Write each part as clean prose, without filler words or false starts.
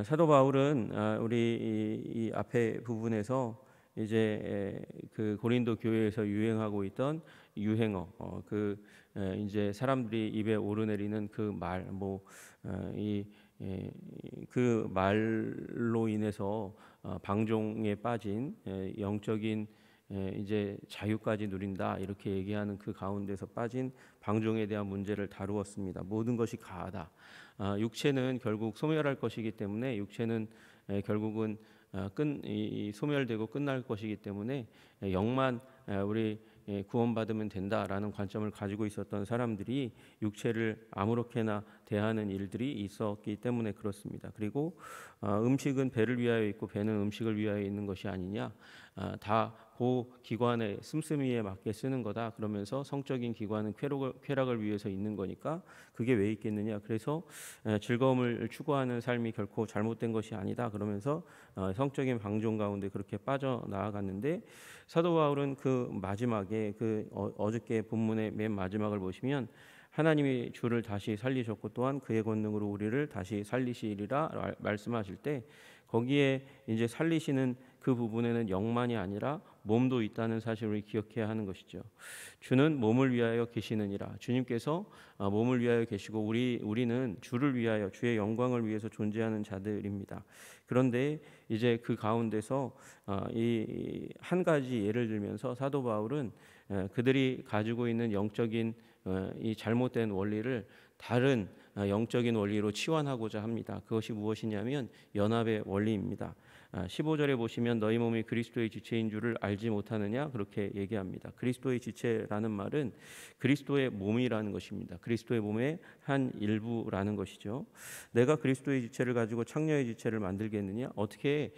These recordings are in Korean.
사도 바울은 우리 이 앞에 부분에서 이제 그 고린도 교회에서 유행하고 있던 유행어, 이제 사람들이 입에 오르내리는 그 말, 그 말로 인해서 방종에 빠진 영적인 이제 자유까지 누린다 이렇게 얘기하는 그 가운데서 빠진 방종에 대한 문제를 다루었습니다. 모든 것이 가하다. 육체는 결국 소멸할 것이기 때문에 육체는 결국은 소멸되고 끝날 것이기 때문에 영만 우리 구원받으면 된다라는 관점을 가지고 있었던 사람들이 육체를 아무렇게나 대하는 일들이 있었기 때문에 그렇습니다. 그리고 음식은 배를 위하여 있고 배는 음식을 위하여 있는 것이 아니냐, 다 그 기관의 씀씀이에 맞게 쓰는 거다. 그러면서 성적인 기관은 쾌락을 위해서 있는 거니까 그게 왜 있겠느냐. 그래서 즐거움을 추구하는 삶이 결코 잘못된 것이 아니다. 그러면서 성적인 방종 가운데 그렇게 빠져나아갔는데, 사도 바울은 그 마지막에 어저께 본문의 맨 마지막을 보시면 하나님이 주를 다시 살리셨고 또한 그의 권능으로 우리를 다시 살리시리라 말씀하실 때, 거기에 이제 살리시는 그 부분에는 영만이 아니라 몸도 있다는 사실을 기억해야 하는 것이죠. 주는 몸을 위하여 계시느니라. 주님께서 몸을 위하여 계시고 우리는 주를 위하여, 주의 영광을 위해서 존재하는 자들입니다. 그런데 이제 그 가운데서 이 한 가지 예를 들면서 사도 바울은 그들이 가지고 있는 영적인 이 잘못된 원리를 다른 영적인 원리로 치환하고자 합니다. 그것이 무엇이냐면 연합의 원리입니다. 15절에 보시면 너희 몸이 그리스도의 지체인 줄을 알지 못하느냐 그렇게 얘기합니다. 그리스도의 지체라는 말은 그리스도의 몸이라는 것입니다. 그리스도의 몸의 한 일부라는 것이죠. 내가 그리스도의 지체를 가지고 창녀의 지체를 만들겠느냐? 어떻게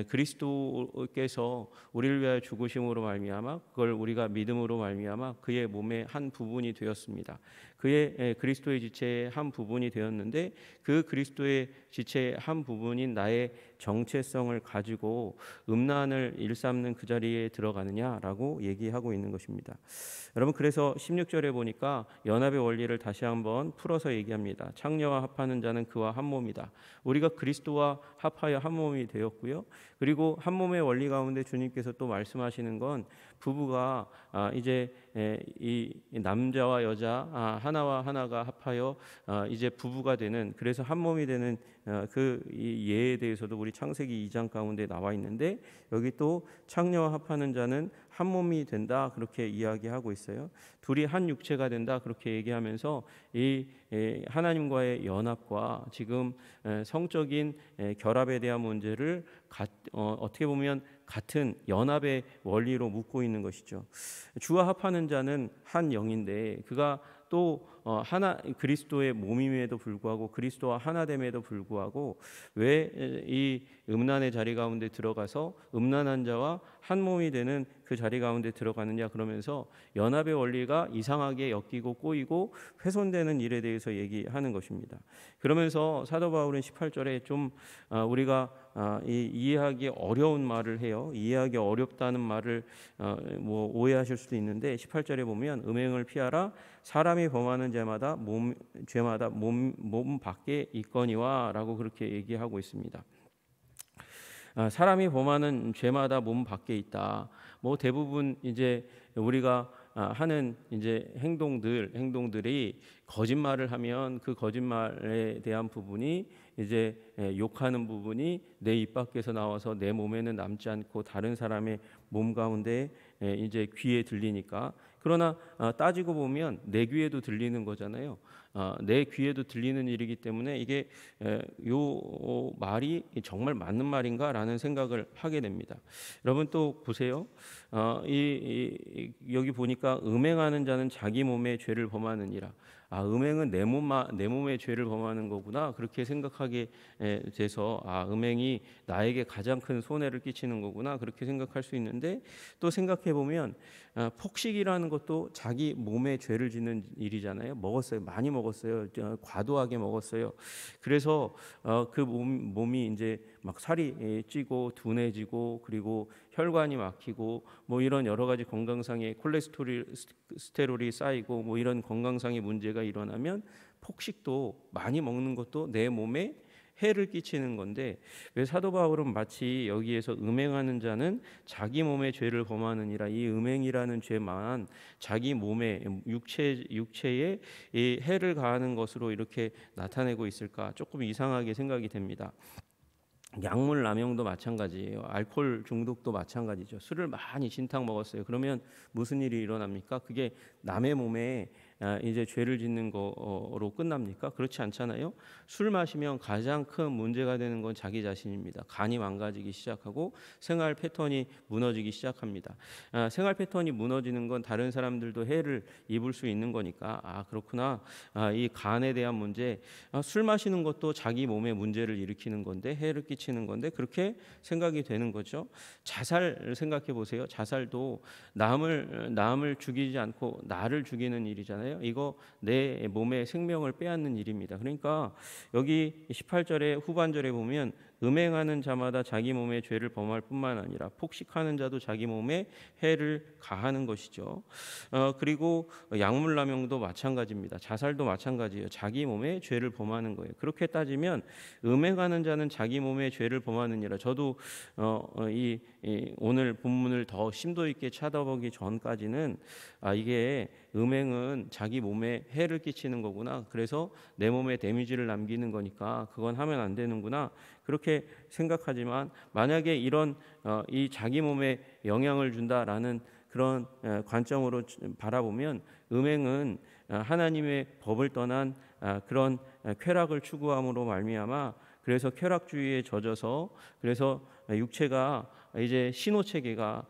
그리스도께서 우리를 위하여 죽으심으로 말미암아 그걸 우리가 믿음으로 말미암아 그의 몸의 한 부분이 되었습니다. 그의 그리스도의 지체의 한 부분이 되었는데, 그 그리스도의 지체의 한 부분인 나의 정체성을 가지고 음란을 일삼는 그 자리에 들어가느냐라고 얘기하고 있는 것입니다. 여러분, 그래서 16절에 보니까 연합의 원리를 다시 한번 풀어서 얘기합니다. 창녀와 합하는 자는 그와 한 몸이다. 우리가 그리스도와 합하여 한 몸이 되었고요. 그리고 한 몸의 원리 가운데 주님께서 또 말씀하시는 건 부부가 이제 이 남자와 여자 하나와 하나가 합하여 이제 부부가 되는, 그래서 한 몸이 되는 이 예에 대해서도 우리 창세기 2장 가운데 나와 있는데, 여기 또 창녀와 합하는 자는 한 몸이 된다 그렇게 이야기하고 있어요. 둘이 한 육체가 된다 그렇게 얘기하면서 이 하나님과의 연합과 지금 성적인 결합에 대한 문제를 어떻게 보면 같은 연합의 원리로 묻고 있는 것이죠. 주와 합하는 자는 한 영인데 그가 또 하나 그리스도의 몸임에도 불구하고 그리스도와 하나됨에도 불구하고 왜 이 음란의 자리 가운데 들어가서 음란한 자와 한 몸이 되는 그 자리 가운데 들어가느냐, 그러면서 연합의 원리가 이상하게 엮이고 꼬이고 훼손되는 일에 대해서 얘기하는 것입니다. 그러면서 사도 바울은 18절에 좀 우리가 이해하기 어려운 말을 해요. 이해하기 어렵다는 말을 오해하실 수도 있는데, 18절에 보면 음행을 피하라. 사람이 범하는 죄마다 몸 밖에 있거니와라고 그렇게 얘기하고 있습니다. 사람이 범하는 죄마다 몸 밖에 있다. 대부분 이제 우리가 하는 이제 행동들이 거짓말을 하면 그 거짓말에 대한 부분이 이제 욕하는 부분이 내 입 밖에서 나와서 내 몸에는 남지 않고 다른 사람의 몸 가운데 이제 귀에 들리니까. 그러나 따지고 보면 내 귀에도 들리는 거잖아요. 내 귀에도 들리는 일이기 때문에 이게 요 말이 정말 맞는 말인가라는 생각을 하게 됩니다. 여러분 또 보세요. 여기 보니까 음행하는 자는 자기 몸의 죄를 범하느니라. 음행은 내 몸의 죄를 범하는 거구나 그렇게 생각하게 돼서 음행이 나에게 가장 큰 손해를 끼치는 거구나 그렇게 생각할 수 있는데, 또 생각해 보면 폭식이라는 것도 자기 몸에 죄를 짓는 일이잖아요. 많이 먹었어요. 과도하게 먹었어요. 그래서 그 몸이 이제 막 살이 찌고 둔해지고 그리고 혈관이 막히고 이런 여러 가지 건강상의 콜레스테롤이 쌓이고 이런 건강상의 문제가 일어나면 폭식도 많이 먹는 것도 내 몸에 해를 끼치는 건데, 왜 사도 바울은 마치 여기에서 음행하는 자는 자기 몸의 죄를 범하느니라, 이 음행이라는 죄만 자기 몸에 육체에 이 해를 가하는 것으로 이렇게 나타내고 있을까? 조금 이상하게 생각이 됩니다. 약물 남용도 마찬가지예요. 알코올 중독도 마찬가지죠. 술을 많이 진탕 먹었어요. 그러면 무슨 일이 일어납니까? 그게 남의 몸에 이제 죄를 짓는 거로 끝납니까? 그렇지 않잖아요. 술 마시면 가장 큰 문제가 되는 건 자기 자신입니다. 간이 망가지기 시작하고 생활 패턴이 무너지기 시작합니다. 생활 패턴이 무너지는 건 다른 사람들도 해를 입을 수 있는 거니까, 그렇구나. 이 간에 대한 문제, 술 마시는 것도 자기 몸에 문제를 일으키는 건데, 해를 끼치는 건데, 그렇게 생각이 되는 거죠. 자살 생각해 보세요. 자살도 남을 죽이지 않고 나를 죽이는 일이잖아요. 이거 내 몸의 생명을 빼앗는 일입니다. 그러니까 여기 18절의 후반절에 보면 음행하는 자마다 자기 몸에 죄를 범할 뿐만 아니라 폭식하는 자도 자기 몸에 해를 가하는 것이죠. 그리고 약물 남용도 마찬가지입니다. 자살도 마찬가지예요. 자기 몸에 죄를 범하는 거예요. 그렇게 따지면 음행하는 자는 자기 몸에 죄를 범하느니라. 저도 오늘 본문을 더 심도 있게 쳐다보기 전까지는 이게 음행은 자기 몸에 해를 끼치는 거구나. 그래서 내 몸에 데미지를 남기는 거니까 그건 하면 안 되는구나. 그렇게 생각하지만 만약에 이런 이 자기 몸에 영향을 준다라는 그런 관점으로 바라보면 음행은 하나님의 법을 떠난 그런 쾌락을 추구함으로 말미암아, 그래서 쾌락주의에 젖어서, 그래서 육체가 이제 신호체계가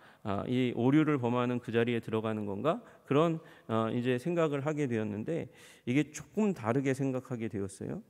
이 오류를 범하는 그 자리에 들어가는 건가? 그런 이제 생각을 하게 되었는데, 이게 조금 다르게 생각하게 되었어요.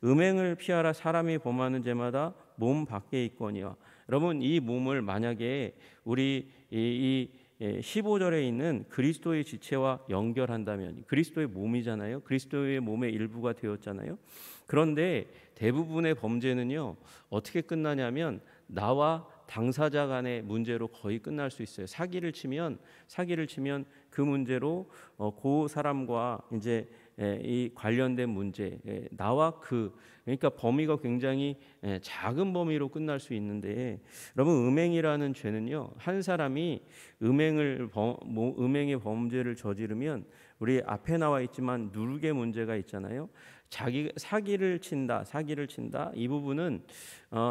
음행을 피하라. 사람이 범하는 죄마다 몸 밖에 있거니와. 여러분, 이 몸을 만약에 우리 이 15절에 있는 그리스도의 지체와 연결한다면, 그리스도의 몸이잖아요. 그리스도의 몸의 일부가 되었잖아요. 그런데 대부분의 범죄는요, 어떻게 끝나냐면 나와 당사자 간의 문제로 거의 끝날 수 있어요. 사기를 치면 그 문제로 그 사람과 이제 이 관련된 문제, 나와 그러니까 범위가 굉장히 작은 범위로 끝날 수 있는데, 여러분, 음행이라는 죄는요, 한 사람이 음행의 범죄를 저지르면, 우리 앞에 나와 있지만 누룩의 문제가 있잖아요. 사기를 친다. 이 부분은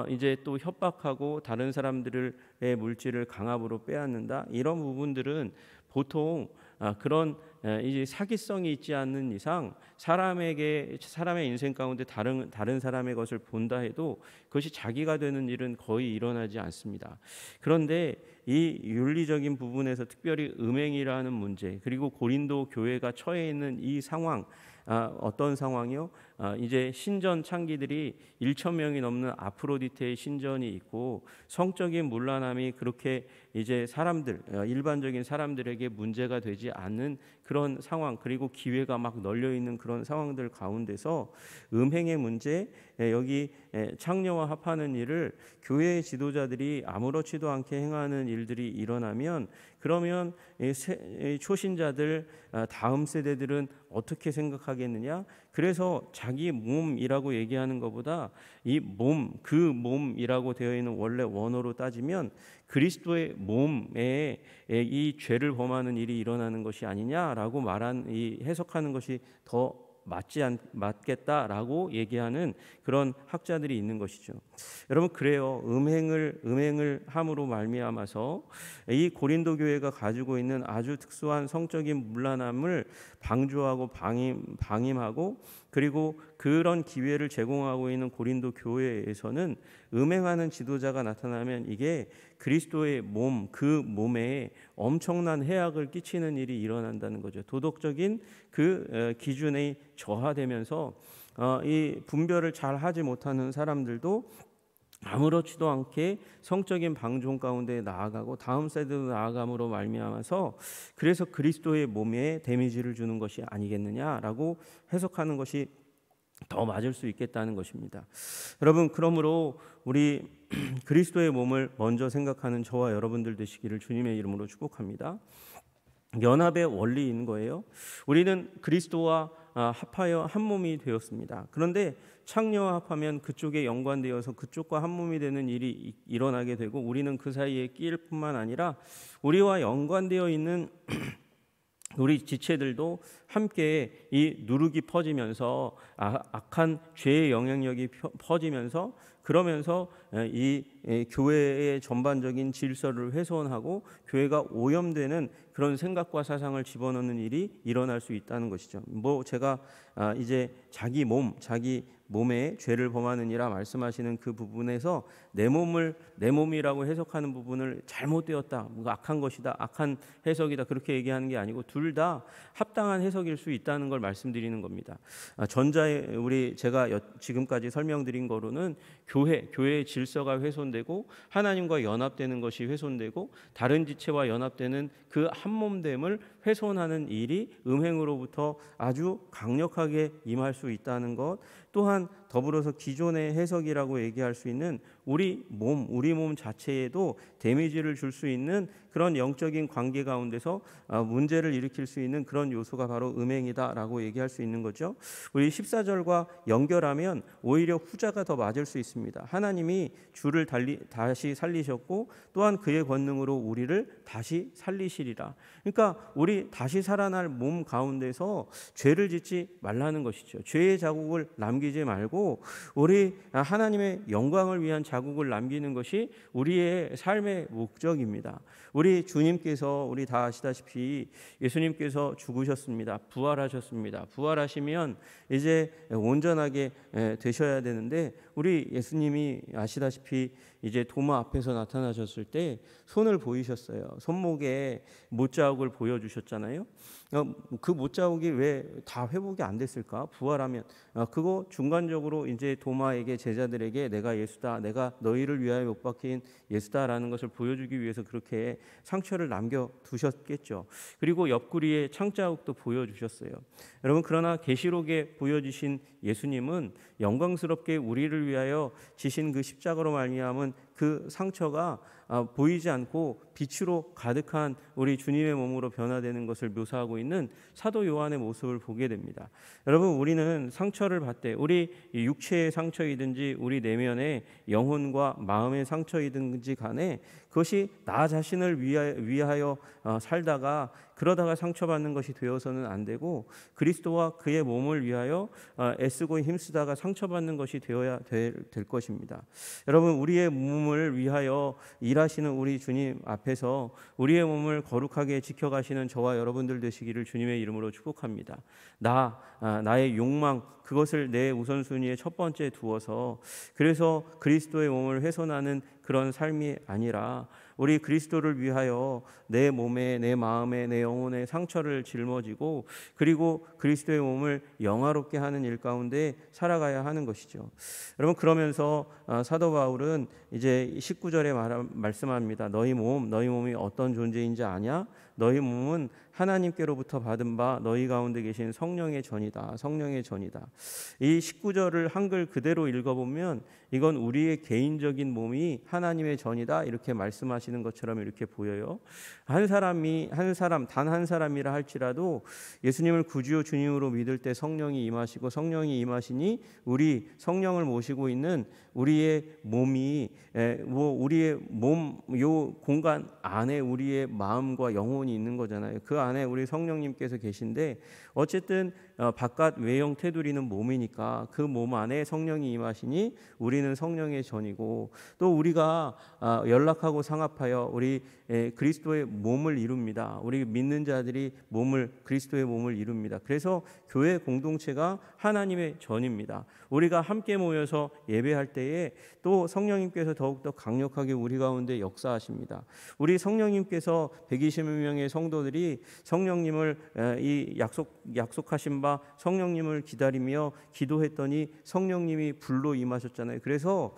이제 또 협박하고 다른 사람들의 물질을 강압으로 빼앗는다. 이런 부분들은 보통 그런 이제 사기성이 있지 않는 이상 사람의 인생 가운데 다른 사람의 것을 본다 해도 그것이 자기가 되는 일은 거의 일어나지 않습니다. 그런데 이 윤리적인 부분에서 특별히 음행이라는 문제, 그리고 고린도 교회가 처해 있는 이 상황, 어떤 상황이요? 이제 신전 창기들이 1,000명이 넘는 아프로디테의 신전이 있고, 성적인 문란함이 그렇게 이제 일반적인 사람들에게 문제가 되지 않는 그런 상황, 그리고 기회가 막 널려 있는 그런 상황들 가운데서 음행의 문제, 여기 창녀와 합하는 일을 교회의 지도자들이 아무렇지도 않게 행하는 일들이 일어나면, 그러면 초신자들, 다음 세대들은 어떻게 생각하겠느냐? 그래서 자기 몸이라고 얘기하는 것보다 이 그 몸이라고 되어 있는 원래 원어로 따지면 그리스도의 몸에 이 죄를 범하는 일이 일어나는 것이 아니냐라고 해석하는 것이 더 맞겠다라고 얘기하는 그런 학자들이 있는 것이죠. 여러분, 그래요. 음행을 함으로 말미암아서 이 고린도 교회가 가지고 있는 아주 특수한 성적인 문란함을 방조하고 방임하고, 그리고 그런 기회를 제공하고 있는 고린도 교회에서는 음행하는 지도자가 나타나면 이게 그리스도의 몸, 그 몸에 엄청난 해악을 끼치는 일이 일어난다는 거죠. 도덕적인 그 기준이 저하되면서 이 분별을 잘 하지 못하는 사람들도 아무렇지도 않게 성적인 방종 가운데 나아가고 다음 세대로 나아감으로 말미암아서, 그래서 그리스도의 몸에 데미지를 주는 것이 아니겠느냐라고 해석하는 것이 더 맞을 수 있겠다는 것입니다. 여러분, 그러므로 우리 그리스도의 몸을 먼저 생각하는 저와 여러분들 되시기를 주님의 이름으로 축복합니다. 연합의 원리인 거예요. 우리는 그리스도와 합하여 한 몸이 되었습니다. 그런데 창녀와 합하면 그쪽에 연관되어서 그쪽과 한 몸이 되는 일이 일어나게 되고 우리는 그 사이에 끼일 뿐만 아니라 우리와 연관되어 있는 우리 지체들도 함께 이 누룩이 퍼지면서 악한 죄의 영향력이 퍼지면서 그러면서 이 교회의 전반적인 질서를 훼손하고 교회가 오염되는 그런 생각과 사상을 집어넣는 일이 일어날 수 있다는 것이죠. 제가 이제 자기 몸에 죄를 범하느니라 말씀하시는 그 부분에서 내 몸이라고 해석하는 부분을 잘못되었다, 뭔가 악한 것이다, 악한 해석이다 그렇게 얘기하는 게 아니고 둘 다 합당한 해석일 수 있다는 걸 말씀드리는 겁니다. 전자에 제가 지금까지 설명드린 거로는 교회의 질서가 훼손되고 하나님과 연합되는 것이 훼손되고 다른 지체와 연합되는 그 한몸됨을 훼손하는 일이 음행으로부터 아주 강력하게 임할 수 있다는 것, 또한 더불어서 기존의 해석이라고 얘기할 수 있는 우리 몸 자체에도 데미지를 줄 수 있는 그런 영적인 관계 가운데서 문제를 일으킬 수 있는 그런 요소가 바로 음행이다라고 얘기할 수 있는 거죠. 우리 14절과 연결하면 오히려 후자가 더 맞을 수 있습니다. 하나님이 주를 다시 살리셨고 또한 그의 권능으로 우리를 다시 살리시리라. 그러니까 우리 다시 살아날 몸 가운데서 죄를 짓지 말라는 것이죠. 죄의 자국을 남기지 말고 우리 하나님의 영광을 위한 자국을 남기는 것이 우리의 삶의 목적입니다. 우리 주님께서 우리 다 아시다시피 예수님께서 죽으셨습니다. 부활하셨습니다. 부활하시면 이제 온전하게 되셔야 되는데 우리 예수님이 아시다시피 이제 도마 앞에서 나타나셨을 때 손을 보이셨어요. 손목에 못자국을 보여주셨잖아요. 그 못자국이 왜 다 회복이 안 됐을까? 부활하면 그거 중간적으로 이제 도마에게 제자들에게 내가 예수다, 내가 너희를 위하여 못 박힌 예수다라는 것을 보여주기 위해서 그렇게 상처를 남겨두셨겠죠. 그리고 옆구리에 창자국도 보여주셨어요. 여러분 그러나 계시록에 보여주신 예수님은 영광스럽게 우리를 위하여 지신 그 십자가로 말미암은 그 상처가 보이지 않고 빛으로 가득한 우리 주님의 몸으로 변화되는 것을 묘사하고 있는 사도 요한의 모습을 보게 됩니다. 여러분 우리는 상처를 받되 우리 육체의 상처이든지 우리 내면의 영혼과 마음의 상처이든지 간에 그것이 나 자신을 위하여 살다가 그러다가 상처받는 것이 되어서는 안 되고 그리스도와 그의 몸을 위하여 애쓰고 힘쓰다가 상처받는 것이 되어야 될 것입니다. 여러분 우리의 몸을 위하여 일하시는 우리 주님 앞에서 우리의 몸을 거룩하게 지켜가시는 저와 여러분들 되시기를 주님의 이름으로 축복합니다. 나의 욕망 그것을 내 우선순위에 첫 번째 두어서 그래서 그리스도의 몸을 훼손하는 그런 삶이 아니라 우리 그리스도를 위하여 내 몸에 내 마음에 내 영혼에 상처를 짊어지고 그리고 그리스도의 몸을 영화롭게 하는 일 가운데 살아가야 하는 것이죠. 여러분 그러면서 사도 바울은 이제 19절에 말씀합니다. 너희 몸이 어떤 존재인지 아냐? 너희 몸은 하나님께로부터 받은 바 너희 가운데 계신 성령의 전이다. 성령의 전이다. 이 19절을 한글 그대로 읽어보면 이건 우리의 개인적인 몸이 하나님의 전이다 이렇게 말씀하시는 것처럼 이렇게 보여요. 단 한 사람이라 할지라도 예수님을 구주요 주님으로 믿을 때 성령이 임하시고 성령이 임하시니 우리 성령을 모시고 있는 우리의 몸이 우리의 몸 요 공간 안에 우리의 마음과 영혼이 있는 거잖아요. 그 안에 우리 성령님께서 계신데 어쨌든 바깥 외형 테두리는 몸이니까 그 몸 안에 성령이 임하시니 우리는 성령의 전이고 또 우리가 연락하고 상합하여 우리 그리스도의 몸을 이룹니다. 우리 믿는 자들이 그리스도의 몸을 이룹니다. 그래서 교회 공동체가 하나님의 전입니다. 우리가 함께 모여서 예배할 때에 또 성령님께서 더욱더 강력하게 우리 가운데 역사하십니다. 우리 성령님께서 120명의 성도들이 성령님을 이 약속하신 바 성령님을 기다리며 기도했더니 성령님이 불로 임하셨잖아요. 그래서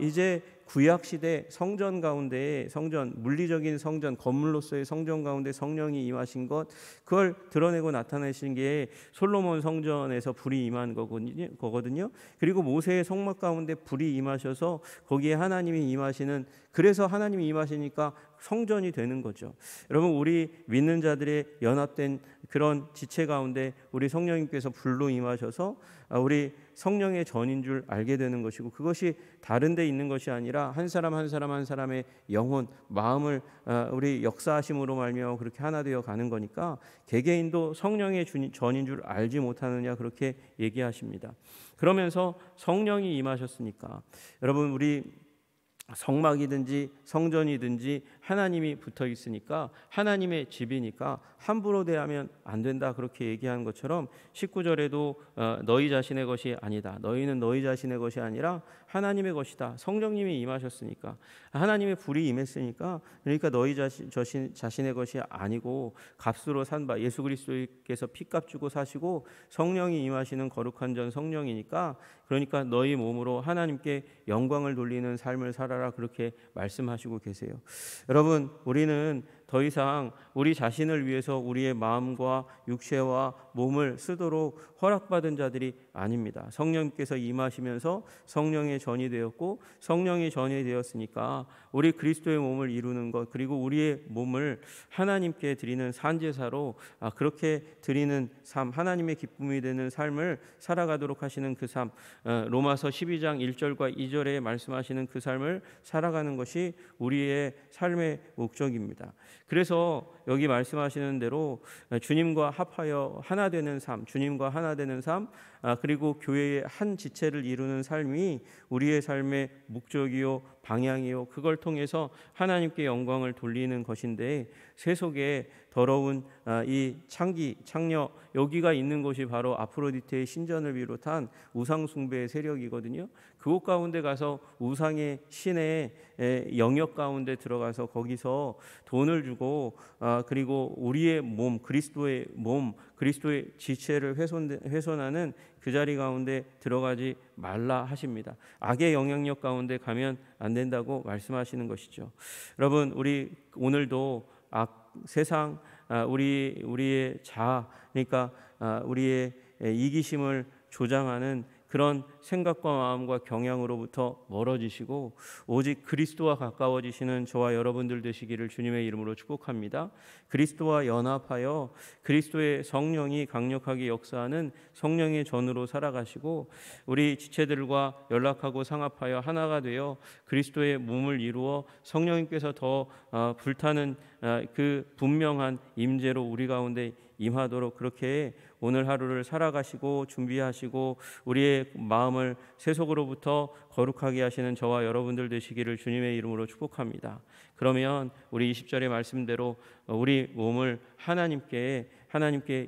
이제 구약시대 성전 가운데 물리적인 성전 건물로서의 성전 가운데 성령이 임하신 것 그걸 드러내고 나타내신 게 솔로몬 성전에서 불이 임한 거거든요. 그리고 모세의 성막 가운데 불이 임하셔서 거기에 하나님이 임하시는 그래서 하나님이 임하시니까 성전이 되는 거죠. 여러분 우리 믿는 자들의 연합된 그런 지체 가운데 우리 성령님께서 불로 임하셔서 우리 성령의 전인 줄 알게 되는 것이고, 그것이 다른 데 있는 것이 아니라 한 사람 한 사람 한 사람의 영혼, 마음을 우리 역사하심으로 말미암아 그렇게 하나 되어 가는 거니까 개개인도 성령의 전인 줄 알지 못하느냐, 그렇게 얘기하십니다. 그러면서 성령이 임하셨으니까 여러분, 우리 성막이든지 성전이든지 하나님이 붙어 있으니까 하나님의 집이니까 함부로 대하면 안 된다, 그렇게 얘기하는 것처럼 19절에도 너희 자신의 것이 아니다, 너희는 너희 자신의 것이 아니라 하나님의 것이다. 성령님이 임하셨으니까, 하나님의 불이 임했으니까, 그러니까 너희 자신의 것이 아니고 값으로 산 바 예수 그리스도께서 피값 주고 사시고 성령이 임하시는 거룩한 전 성령이니까, 그러니까 너희 몸으로 하나님께 영광을 돌리는 삶을 살아라, 그렇게 말씀하시고 계세요. 여러분, 우리는 더 이상 우리 자신을 위해서 우리의 마음과 육체와 몸을 쓰도록 허락받은 자들이 아닙니다. 성령께서 임하시면서 성령의 전이 되었고, 성령의 전이 되었으니까 우리 그리스도의 몸을 이루는 것, 그리고 우리의 몸을 하나님께 드리는 산제사로 그렇게 드리는 삶, 하나님의 기쁨이 되는 삶을 살아가도록 하시는 그 삶, 로마서 12장 1절과 2절에 말씀하시는 그 삶을 살아가는 것이 우리의 삶의 목적입니다. 그래서 여기 말씀하시는 대로 주님과 합하여 하나 되는 삶, 주님과 하나 되는 삶, 그리고 교회의 한 지체를 이루는 삶이 우리의 삶의 목적이요 방향이요, 그걸 통해서 하나님께 영광을 돌리는 것인데, 세속에 더러운 이 창녀, 여기가 있는 곳이 바로 아프로디테의 신전을 비롯한 우상 숭배의 세력이거든요. 그곳 가운데 가서 우상의 신의 영역 가운데 들어가서 거기서 돈을 주고 그리고 우리의 몸, 그리스도의 몸, 그리스도의 지체를 훼손하는 그 자리 가운데 들어가지 말라 하십니다. 악의 영향력 가운데 가면 안 된다고 말씀하시는 것이죠. 여러분, 우리 오늘도 세상, 우리의 자아, 그러니까 우리의 이기심을 조장하는 그런 생각과 마음과 경향으로부터 멀어지시고 오직 그리스도와 가까워지시는 저와 여러분들 되시기를 주님의 이름으로 축복합니다. 그리스도와 연합하여 그리스도의 성령이 강력하게 역사하는 성령의 전으로 살아가시고, 우리 지체들과 연락하고 상합하여 하나가 되어 그리스도의 몸을 이루어 성령님께서 더 불타는 그 분명한 임재로 우리 가운데 임하도록 그렇게 오늘 하루를 살아가시고 준비하시고 우리의 마음을 세속으로부터 거룩하게 하시는 저와 여러분들 되시기를 주님의 이름으로 축복합니다. 그러면 우리 20절의 말씀대로 우리 몸을 하나님께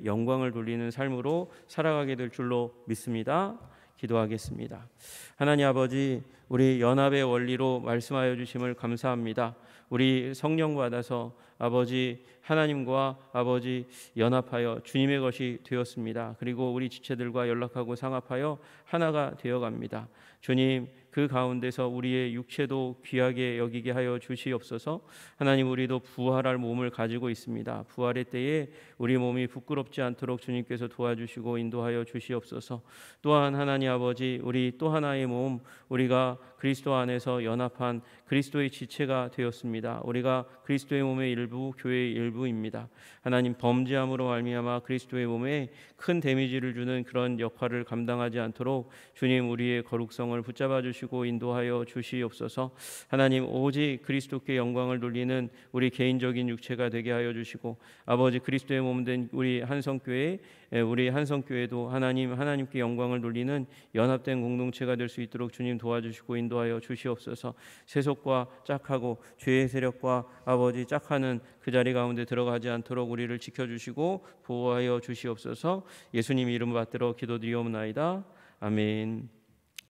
영광을 돌리는 삶으로 살아가게 될 줄로 믿습니다. 기도하겠습니다. 하나님 아버지, 우리 연합의 원리로 말씀하여 주심을 감사합니다. 우리 성령 받아서 아버지 하나님과 아버지 연합하여 주님의 것이 되었습니다. 그리고 우리 지체들과 연락하고 상합하여 하나가 되어갑니다. 주님, 그 가운데서 우리의 육체도 귀하게 여기게 하여 주시옵소서. 하나님, 우리도 부활할 몸을 가지고 있습니다. 부활의 때에 우리 몸이 부끄럽지 않도록 주님께서 도와주시고 인도하여 주시옵소서. 또한 하나님 아버지, 우리 또 하나의 몸, 우리가 그리스도 안에서 연합한 그리스도의 지체가 되었습니다. 우리가 그리스도의 몸의 일부, 교회의 일부입니다. 하나님, 범죄함으로 말미암아 그리스도의 몸에 큰 데미지를 주는 그런 역할을 감당하지 않도록 주님, 우리의 거룩성을 붙잡아 주시고 인도하여 주시옵소서. 하나님, 오직 그리스도께 영광을 돌리는 우리 개인적인 육체가 되게 하여 주시고, 아버지 그리스도의 몸된 우리 한성교회도 하나님께 영광을 돌리는 연합된 공동체가 될 수 있도록 주님 도와주시고 인도하여 주시옵소서. 세속과 짝하고 죄의 세력과 아버지 짝하는 그 자리 가운데 들어가지 않도록 우리를 지켜주시고 보호하여 주시옵소서. 예수님 이름 받들어 기도드리옵나이다. 아멘.